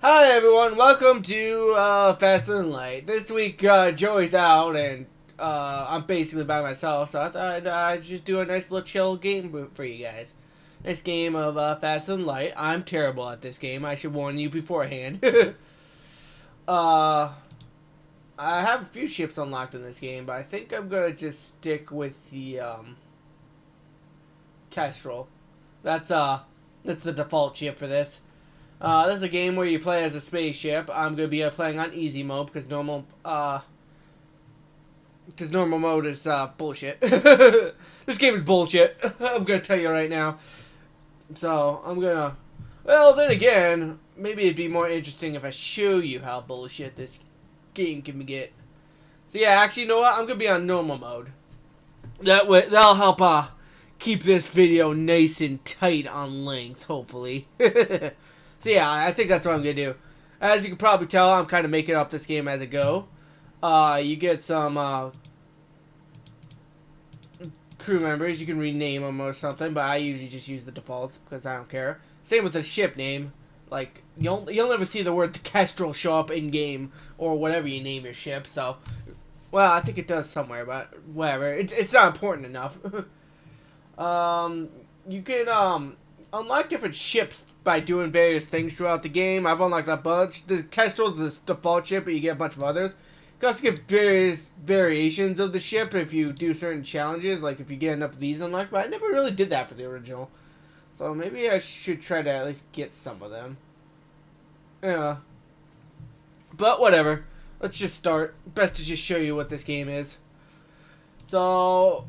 Hi everyone, welcome to Faster Than Light. This week Joey's out and I'm basically by myself, so I thought I'd just do a nice little chill game for you guys. Nice game of Faster Than Light. I'm terrible at this game, I should warn you beforehand. uh, I have a few ships unlocked in this game, but I think I'm gonna just stick with the Kestrel. That's the default ship for this. This is a game where you play as a spaceship. I'm gonna be playing on easy mode because normal mode is bullshit. This game is bullshit. I'm gonna tell you right now. So I'm gonna. Well, then again, maybe it'd be more interesting if I show you how bullshit this game can get. So yeah, actually, you know what? I'm gonna be on normal mode. That'll help keep this video nice and tight on length, hopefully. So yeah, I think that's what I'm gonna do. As you can probably tell, I'm kind of making up this game as I go. You get some crew members. You can rename them or something, but I usually just use the defaults because I don't care. Same with the ship name. Like you'll never see the word Kestrel show up in game or whatever you name your ship. So, well, I think it does somewhere, but whatever. It's not important enough. You can unlock different ships by doing various things throughout the game. I've unlocked a bunch. The Kestrel's the default ship, but you get a bunch of others. You can also get various variations of the ship if you do certain challenges, like if you get enough of these unlocked, but I never really did that for the original. So maybe I should try to at least get some of them. Yeah. But whatever. Let's just start. Best to just show you what this game is. So,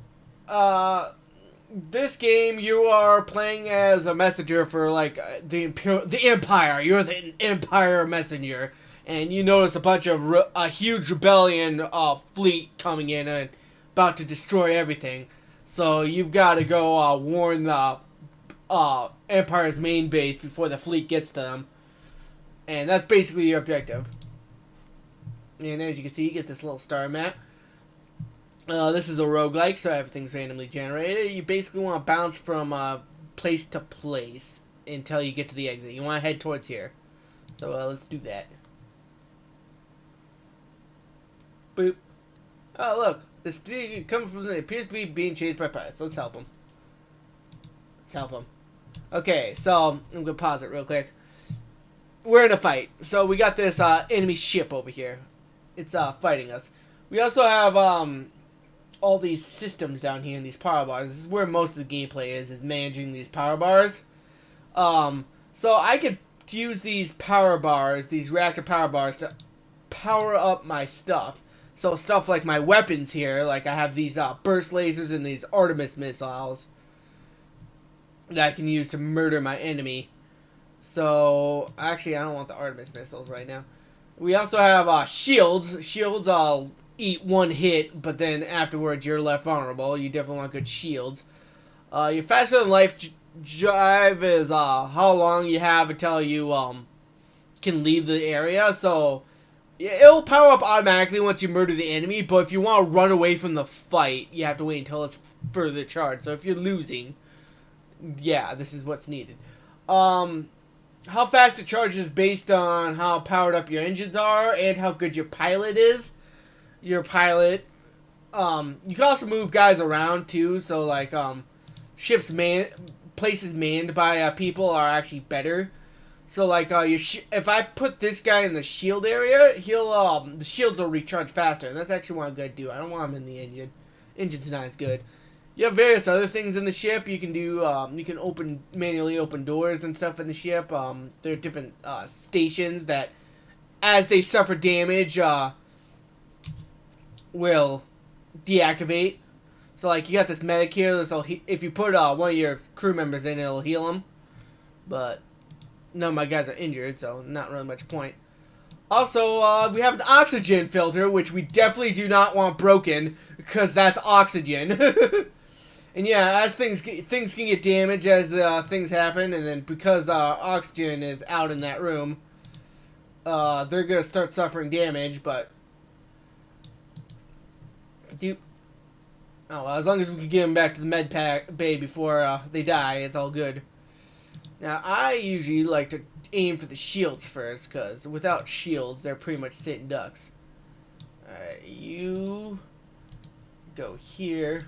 this game you are playing as a messenger for like the Empire. You're the Empire messenger, and you notice a bunch of a huge rebellion fleet coming in and about to destroy everything. So you've got to go warn the Empire's main base before the fleet gets to them, and that's basically your objective. And as you can see, you get this little star map. This is a roguelike, so everything's randomly generated. You basically want to bounce from place to place until you get to the exit. You want to head towards here. So let's do that. Boop. Oh, look. This dude coming from it appears to be being chased by pirates. Let's help him. Let's help him. Okay, so I'm going to pause it real quick. We're in a fight. So we got this enemy ship over here. It's fighting us. We also have all these systems down here in these power bars. This is where most of the gameplay is managing these power bars. So I could use these power bars, these reactor power bars, to power up my stuff. So stuff like my weapons here, like I have these burst lasers and these Artemis missiles that I can use to murder my enemy. So actually, I don't want the Artemis missiles right now. We also have shields. Shields eat one hit, but then afterwards you're left vulnerable. You definitely want good shields. Your faster than light drive is how long you have until you can leave the area. So it'll power up automatically once you murder the enemy, but if you want to run away from the fight, you have to wait until it's further charged. So if you're losing, yeah, this is what's needed. How fast it charges based on how powered up your engines are and how good your pilot is. Your pilot, you can also move guys around too, so like ships places manned by people are actually better. So like if I put this guy in the shield area, he'll the shields will recharge faster, and that's actually what I'm gonna do. I don't want him in the engine. Engine's not as good. You have various other things in the ship. You can do you can manually open doors and stuff in the ship. There are different stations that, as they suffer damage, will deactivate. So like you got this medic here. If you put one of your crew members in, it'll heal them. But none of my guys are injured, so not really much point. Also, we have an oxygen filter, which we definitely do not want broken because that's oxygen. And yeah, as things can get damaged as things happen, and then because oxygen is out in that room, they're gonna start suffering damage. But oh, well, as long as we can get them back to the med pack bay before they die, it's all good. Now, I usually like to aim for the shields first, because without shields, they're pretty much sitting ducks. Alright, you go here.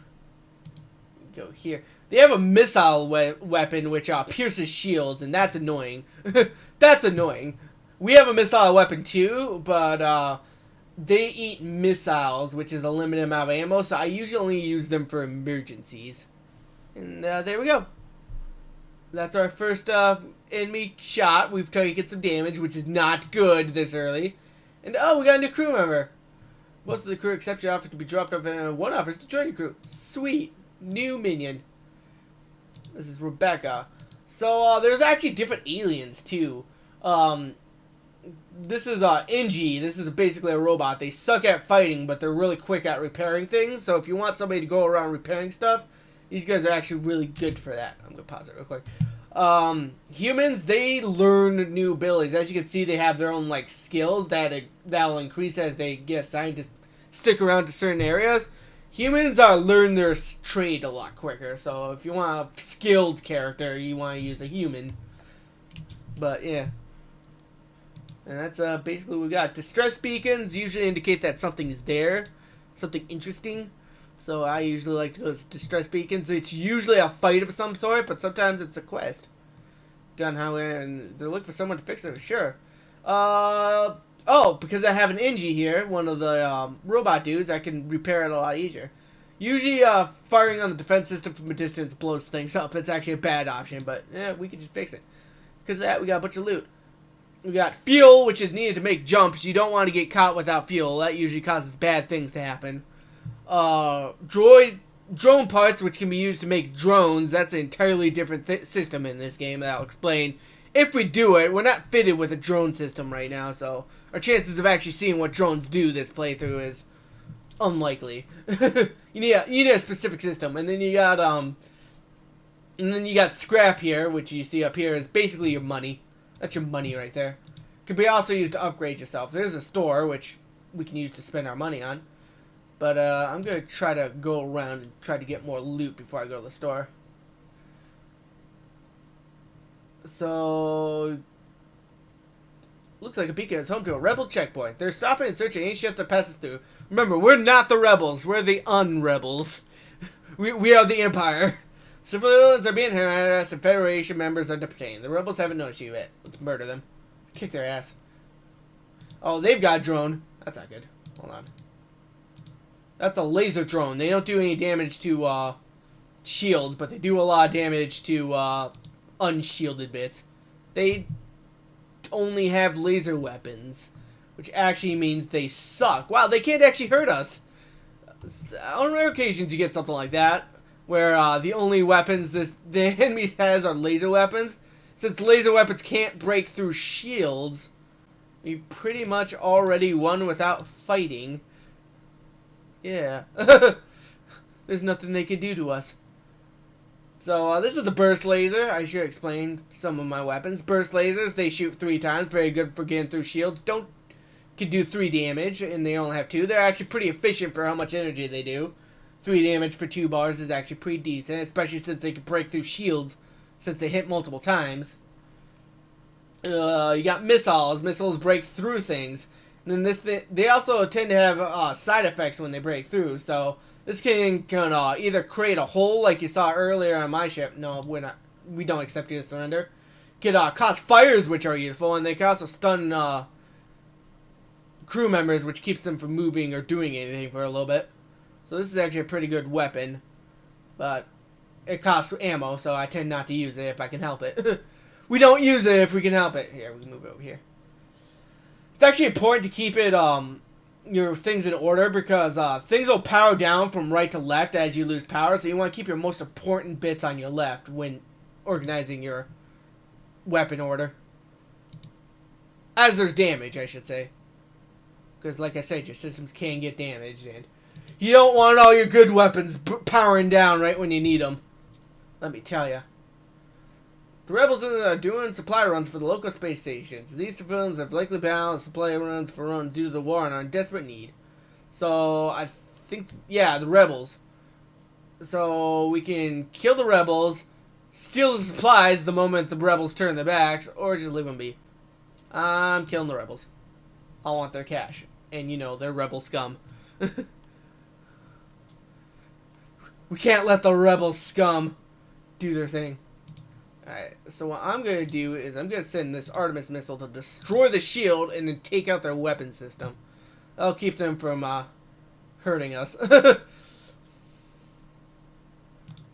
Go here. They have a missile weapon which pierces shields, and that's annoying. That's annoying. We have a missile weapon too, but they eat missiles, which is a limited amount of ammo, so I usually only use them for emergencies. And there we go. That's our first enemy shot. We've taken some damage, which is not good this early. And oh, we got a new crew member. Most of the crew accept your offer to be dropped off, and one offers to join the crew. Sweet. New minion. This is Rebecca. So there's actually different aliens too. This is Inji. This is basically a robot. They suck at fighting, but they're really quick at repairing things. So if you want somebody to go around repairing stuff, these guys are actually really good for that. I'm gonna pause it real quick. Humans, they learn new abilities. As you can see, they have their own like skills that'll increase as they get assigned to stick around to certain areas. Humans learn their trade a lot quicker. So if you want a skilled character, you want to use a human. But yeah. And that's basically what we got. Distress beacons usually indicate that something's there. Something interesting. So I usually like those distress beacons. It's usually a fight of some sort, but sometimes it's a quest. Gunhauer, and they're looking for someone to fix it. Sure. Oh, because I have an Inji here, one of the robot dudes, I can repair it a lot easier. Usually, firing on the defense system from a distance blows things up. It's actually a bad option, but yeah, we can just fix it. Because of that, we got a bunch of loot. We got fuel, which is needed to make jumps. You don't want to get caught without fuel. That usually causes bad things to happen. Drone parts, which can be used to make drones. That's an entirely different system in this game that I'll explain. If we do it, we're not fitted with a drone system right now, so our chances of actually seeing what drones do this playthrough is unlikely. you need a specific system, and then you got scrap here, which you see up here is basically your money. That's your money right there. Could be also used to upgrade yourself. There's a store which we can use to spend our money on. But I'm going to try to go around and try to get more loot before I go to the store. So, looks like a beacon is home to a rebel checkpoint. They're stopping and searching any ship that passes through. Remember, we're not the rebels. We're the unrebels. we are the Empire. Civilians are being harassed and Federation members are detained. The rebels haven't noticed you yet. Let's murder them. Kick their ass. Oh, they've got a drone. That's not good. Hold on. That's a laser drone. They don't do any damage to shields, but they do a lot of damage to unshielded bits. They only have laser weapons, which actually means they suck. Wow, they can't actually hurt us. On rare occasions, you get something like that, where the only weapons the enemy has are laser weapons. Since laser weapons can't break through shields, we've pretty much already won without fighting. Yeah. There's nothing they can do to us. So, this is the burst laser. I should explain some of my weapons. Burst lasers, they shoot 3 times. Very good for getting through shields. Can do 3 damage, and they only have 2. They're actually pretty efficient for how much energy they do. 3 damage for 2 bars is actually pretty decent, especially since they can break through shields, since they hit multiple times. You got missiles. Missiles break through things. And then they also tend to have side effects when they break through, so this can either create a hole like you saw earlier on my ship. No, we don't accept you to surrender. Can cause fires, which are useful, and they can also stun crew members, which keeps them from moving or doing anything for a little bit. So this is actually a pretty good weapon, but it costs ammo, so I tend not to use it if I can help it. We don't use it if we can help it. Here, we can move it over here. It's actually important to keep it your things in order, because things will power down from right to left as you lose power, so you want to keep your most important bits on your left when organizing your weapon order. As there's damage, I should say. Because like I said, your systems can get damaged, and you don't want all your good weapons powering down right when you need them. Let me tell you. The rebels are doing supply runs for the local space stations. These civilians have likely been out on supply runs due to the war and are in desperate need. So, I think, yeah, the rebels. So, we can kill the rebels, steal the supplies the moment the rebels turn their backs, or just leave them be. I'm killing the rebels. I want their cash. And you know, they're rebel scum. We can't let the rebel scum do their thing. Alright, so what I'm going to do is I'm going to send this Artemis missile to destroy the shield and then take out their weapon system. That'll keep them from hurting us.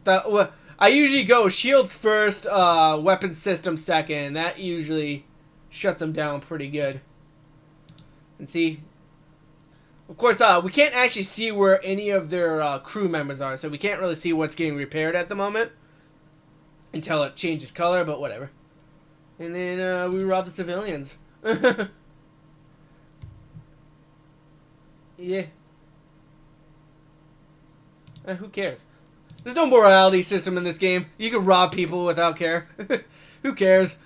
I usually go shields first, weapon system second. That usually shuts them down pretty good. And see, of course, we can't actually see where any of their crew members are, so we can't really see what's getting repaired at the moment until it changes color, but whatever. And then we rob the civilians. Yeah. Who cares? There's no morality system in this game. You can rob people without care. Who cares?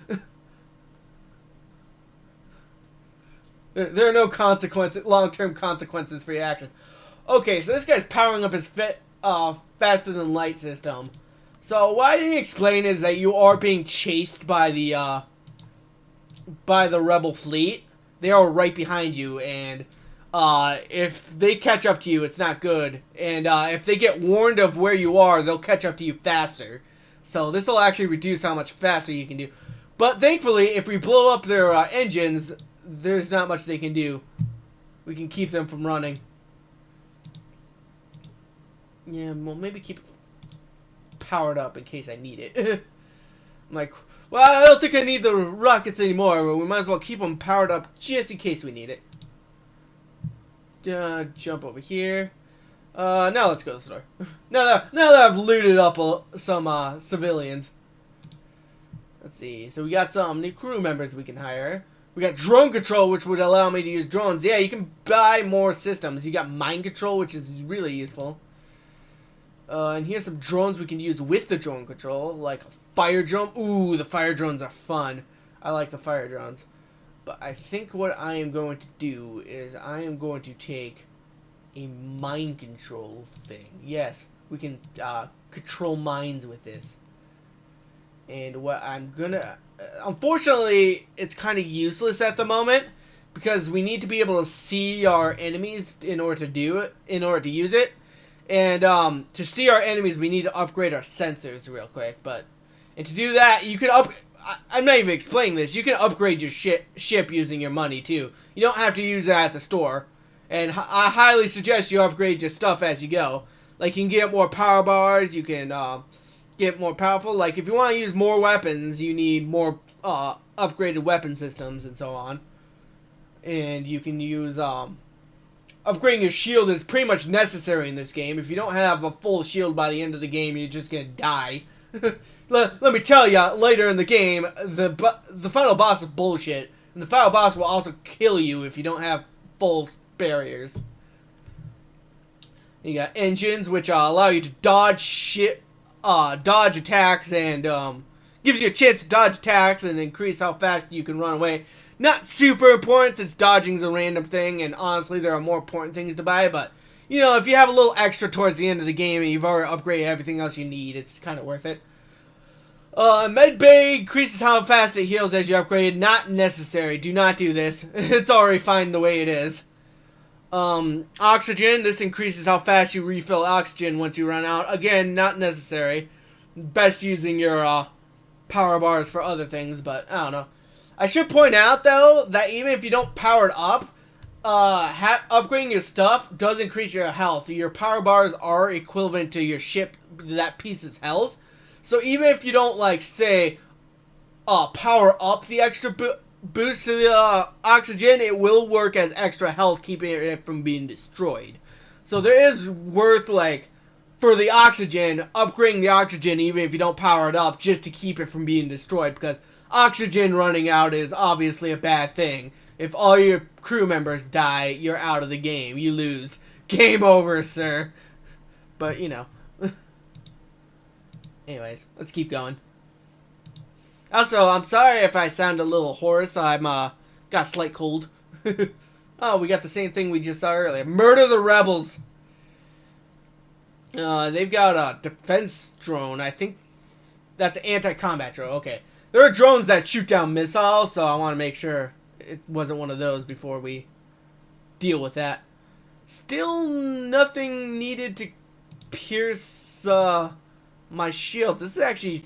There are no consequences, long-term consequences for your action. Okay, so this guy's powering up his faster than light system. So what I didn't explain is that you are being chased by the rebel fleet. They are right behind you, and if they catch up to you, it's not good. And if they get warned of where you are, they'll catch up to you faster. So this will actually reduce how much faster you can do. But thankfully, if we blow up their engines, there's not much they can do. We can keep them from running. Yeah, well, maybe keep it powered up in case I need it. I'm like, well, I don't think I need the rockets anymore, but we might as well keep them powered up just in case we need it. Jump over here. Now let's go to the store. now that I've looted up some civilians. Let's see. So we got some new crew members we can hire. We got drone control, which would allow me to use drones. Yeah, you can buy more systems. You got mind control, which is really useful. And here's some drones we can use with the drone control, like a fire drone. Ooh, the fire drones are fun. I like the fire drones. But I think what I am going to do is I am going to take a mind control thing. Yes, we can control minds with this. And what I'm gonna... Unfortunately, it's kind of useless at the moment because we need to be able to see our enemies in order to do it, in order to use it. And to see our enemies, we need to upgrade our sensors real quick. And to do that, you can I'm not even explaining this. You can upgrade your ship using your money too. You don't have to use that at the store. And I highly suggest you upgrade your stuff as you go. Like you can get more power bars. You can get more powerful. Like if you want to use more weapons, you need more upgraded weapon systems and so on. And you can use upgrading your shield is pretty much necessary in this game. If you don't have a full shield by the end of the game, you're just gonna die. Let me tell you, later in the game, the final boss is bullshit, and the final boss will also kill you if you don't have full barriers. You got engines, which allow you to dodge dodge attacks, and gives you a chance to dodge attacks and increase how fast you can run away. Not super important since dodging's a random thing, and honestly, there are more important things to buy, but, you know, if you have a little extra towards the end of the game and you've already upgraded everything else you need, it's kind of worth it. Medbay increases how fast it heals as you upgrade. Not necessary. Do not do this. It's already fine the way it is. Oxygen. This increases how fast you refill oxygen once you run out. Again, not necessary. Best using your power bars for other things, but I don't know. I should point out, though, that even if you don't power it up, upgrading your stuff does increase your health. Your power bars are equivalent to your ship, that piece's health. So even if you don't, like, say, power up the extra boost to the oxygen, it will work as extra health, keeping it from being destroyed. So there is worth, like, for the oxygen, upgrading the oxygen even if you don't power it up, just to keep it from being destroyed, because oxygen running out is obviously a bad thing. If all your crew members die, you're out of the game. You lose. Game over, sir. But, you know. Anyways, let's keep going. Also, I'm sorry if I sound a little hoarse. I'm, got a slight cold. Oh, we got the same thing we just saw earlier. Murder the rebels! They've got a defense drone. I think That's an anti-combat drone. Okay. There are drones that shoot down missiles, so I want to make sure it wasn't one of those before we deal with that. Still nothing needed to pierce my shield. This is actually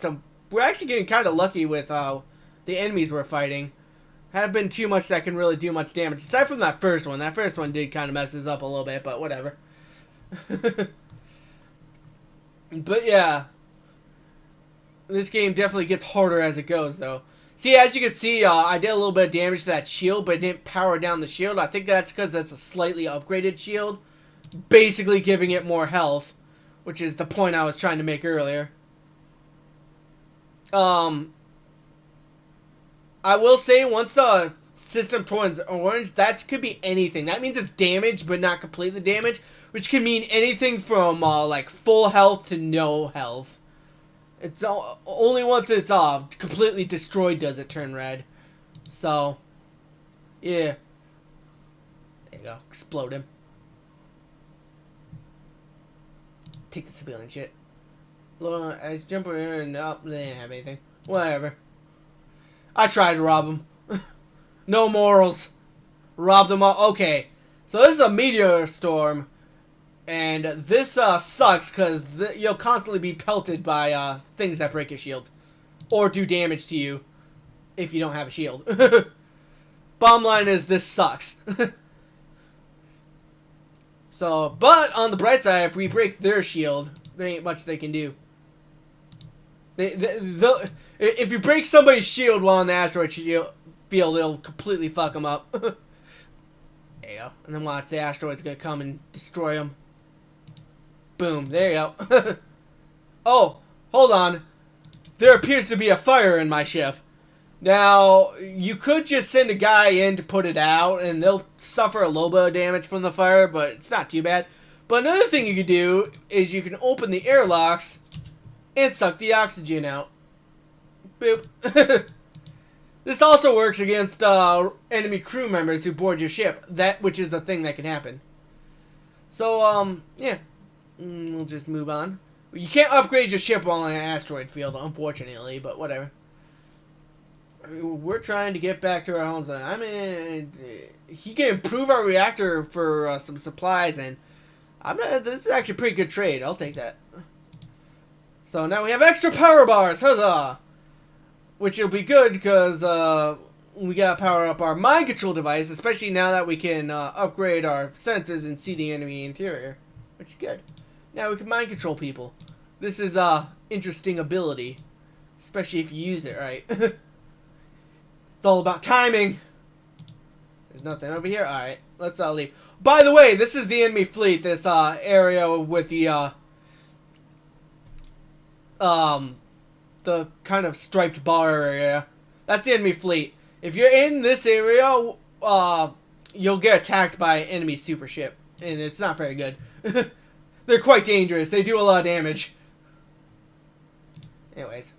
we're actually getting kind of lucky with the enemies we're fighting. Haven't been too much that can really do much damage. Aside from that first one. That first one did kind of mess us up a little bit, but whatever. But yeah. This game definitely gets harder as it goes, though. See, as you can see, I did a little bit of damage to that shield, but it didn't power down the shield. I think that's because that's a slightly upgraded shield. Basically giving it more health, which is the point I was trying to make earlier. I will say, once the system turns orange, that could be anything. That means it's damaged, but not completely damaged, which can mean anything from, like, full health to no health. It's only once it's completely destroyed does it turn red. So, yeah. There you go. Explode him. Take the civilian shit. As jumper and up, they didn't have anything. Whatever. I tried to rob him. No morals. Robbed them all. Okay. So this is a meteor storm. And this sucks because you'll constantly be pelted by things that break your shield. Or do damage to you if you don't have a shield. Bottom line is this sucks. So, but on the bright side, if we break their shield, there ain't much they can do. If you break somebody's shield while on the asteroid field, it'll completely fuck them up. There you go. And then watch, the asteroid's gonna come and destroy them. Boom. There you go. Oh, hold on. There appears to be a fire in my ship. Now, you could just send a guy in to put it out, and they'll suffer a little bit of damage from the fire, but it's not too bad. But another thing you can do is you can open the airlocks and suck the oxygen out. Boop. This also works against enemy crew members who board your ship, which is a thing that can happen. So, yeah. We'll just move on. You can't upgrade your ship while on an asteroid field, unfortunately, but whatever. We're trying to get back to our homes. I mean, he can improve our reactor for some supplies, and this is actually a pretty good trade. I'll take that. So now we have extra power bars. Huzzah! Which will be good because we gotta power up our mind control device, especially now that we can upgrade our sensors and see the enemy interior, which is good. Now we can mind control people. This is interesting ability, especially if you use it right. It's all about timing. There's nothing over here. All right, let's leave. By the way, this is the enemy fleet. This area with the kind of striped bar area. That's the enemy fleet. If you're in this area, you'll get attacked by an enemy super ship, and it's not very good. They're quite dangerous. They do a lot of damage. Anyways.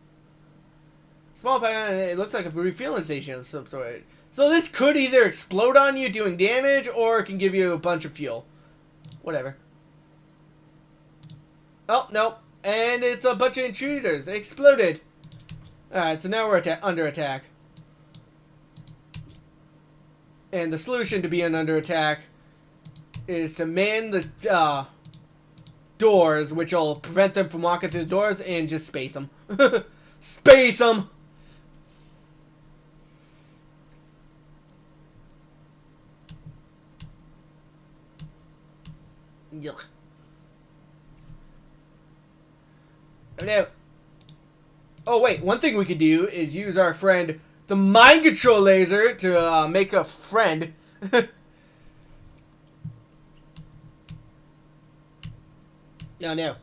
Small pack, it looks like a refueling station of some sort. So this could either explode on you doing damage, or it can give you a bunch of fuel. Whatever. Oh, no. And it's a bunch of intruders. They exploded. Alright, so now we're under attack. And the solution to being under attack is to man the doors, which will prevent them from walking through the doors, and just space them. Space them! Yuck. Oh no. Oh wait, one thing we could do is use our friend, the mind control laser, to make a friend. Oh no.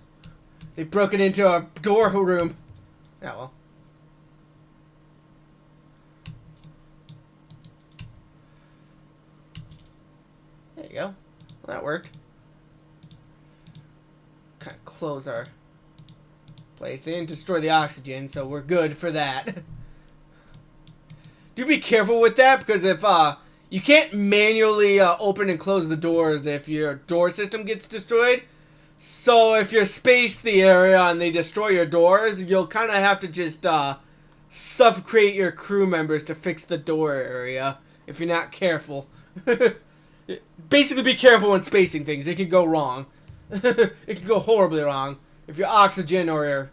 They've broken into our door room. Oh well. There you go. Well, that worked. Kind of close our place. They didn't destroy the oxygen, so we're good for that. Do be careful with that, because if you can't manually open and close the doors if your door system gets destroyed. So if you space the area and they destroy your doors, you'll kind of have to just suffocate your crew members to fix the door area if you're not careful. Basically, be careful when spacing things. It could go wrong. It could go horribly wrong if your oxygen or your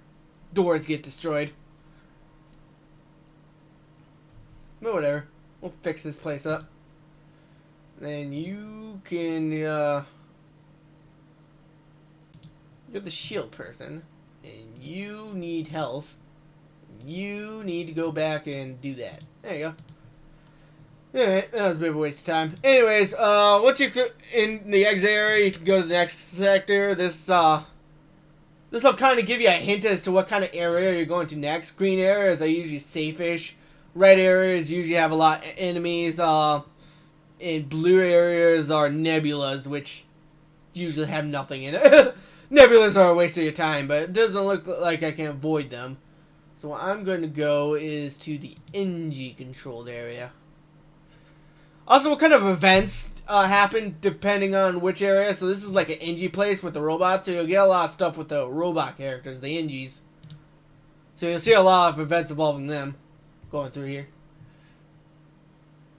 doors get destroyed. But whatever. We'll fix this place up. Then you can, you're the shield person. And you need health. You need to go back and do that. There you go. Alright, that was a bit of a waste of time. Anyways, once you're in the exit area, you can go to the next sector. This will kind of give you a hint as to what kind of area you're going to next. Green areas are usually safe-ish. Red areas usually have a lot of enemies. And blue areas are nebulas, which usually have nothing in it. Nebulas are a waste of your time, but it doesn't look like I can avoid them. So what I'm going to go is to the NG-controlled area. Also, what kind of events happen depending on which area. So this is like an NG place with the robots, so you'll get a lot of stuff with the robot characters, the NGs. So you'll see a lot of events involving them going through here.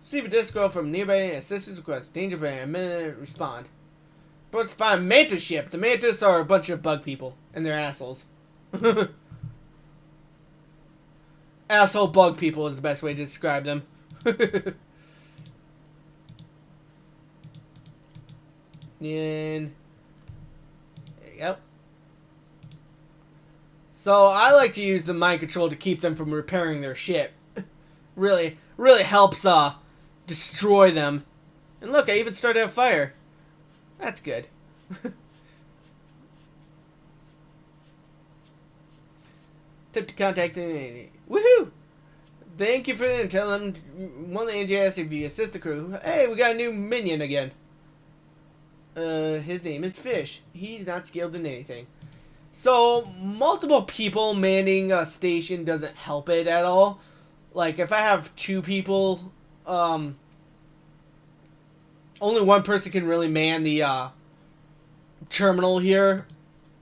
Receive a disco from nearby assistance request. Danger by a minute. Respond. Supposed to find Mantis ship. The Mantis are a bunch of bug people, and they're assholes. Asshole bug people is the best way to describe them. And there you go. So I like to use the mind control to keep them from repairing their ship. really helps destroy them. And look, I even started a fire. That's good. Tip to contact the woohoo! Thank you for the intel. Tell them one of the NGS if you assist the crew. Hey, we got a new minion again. His name is Fish. He's not skilled in anything. So, multiple people manning a station doesn't help it at all. Like, if I have 2 people, only one person can really man the, terminal here,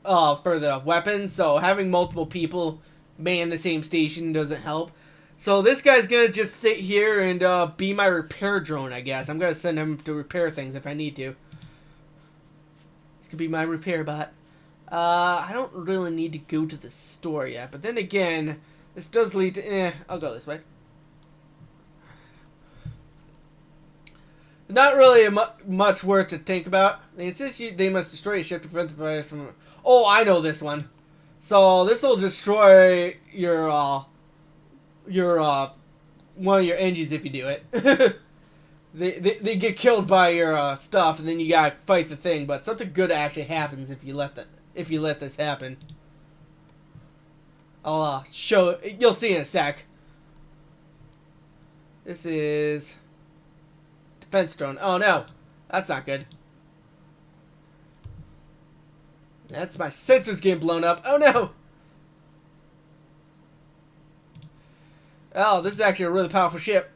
for the weapons. So, having multiple people man the same station doesn't help. So, this guy's gonna just sit here and, be my repair drone, I guess. I'm gonna send him to repair things if I need to. This could be my repair bot. I don't really need to go to the store yet, but then again, this does lead to, I'll go this way. Not really much worth to think about. They insist they must destroy a ship to prevent the virus from... Oh, I know this one. So, this will destroy your, one of your engines if you do it. They get killed by your, stuff, and then you gotta fight the thing, but something good actually happens if you let this happen. I'll show. You'll see in a sec. This is defense drone. Oh no, that's not good. That's my sensors getting blown up. Oh no. Oh, this is actually a really powerful ship.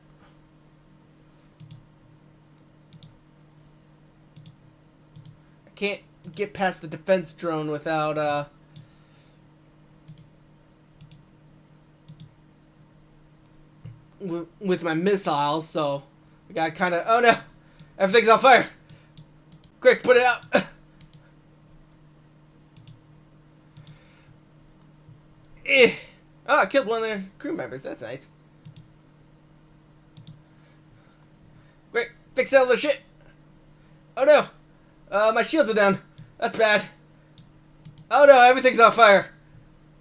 I can't get past the defense drone without with my missiles, so I got kind of... Oh no! Everything's on fire! Quick, put it out! Oh, I killed one of their crew members. That's nice. Quick, fix all the shit! Oh no! My shields are down. That's bad. Oh no, everything's on fire.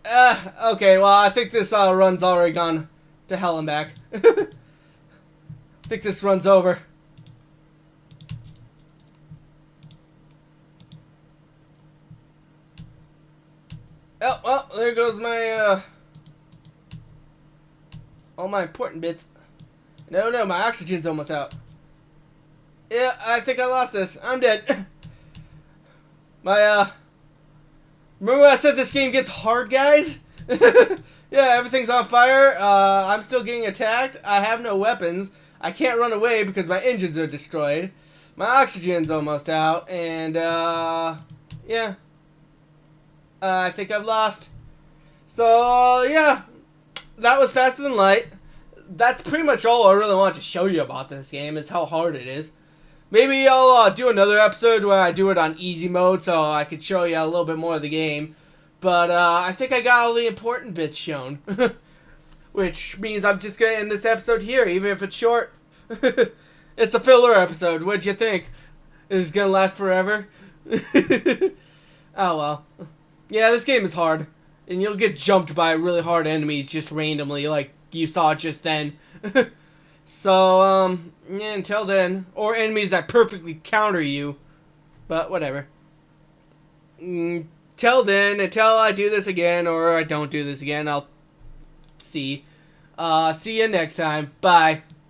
Okay, well, I think this run's already gone to hell and back. I think this run's over. Oh, well, there goes my, all my important bits. No, my oxygen's almost out. Yeah, I think I lost this. I'm dead. My, remember when I said this game gets hard, guys? Yeah, everything's on fire. I'm still getting attacked. I have no weapons. I can't run away because my engines are destroyed. My oxygen's almost out. And, yeah. I think I've lost. So, yeah. That was Faster Than Light. That's pretty much all I really wanted to show you about this game, is how hard it is. Maybe I'll do another episode where I do it on easy mode so I could show you a little bit more of the game. But I think I got all the important bits shown. Which means I'm just going to end this episode here, even if it's short. It's a filler episode. What'd you think? Is it going to last forever? Oh well. Yeah, this game is hard. And you'll get jumped by really hard enemies just randomly, like you saw just then. So, yeah, until then. Or enemies that perfectly counter you. But, whatever. Till then, until I do this again, or I don't do this again, I'll see. See you next time. Bye.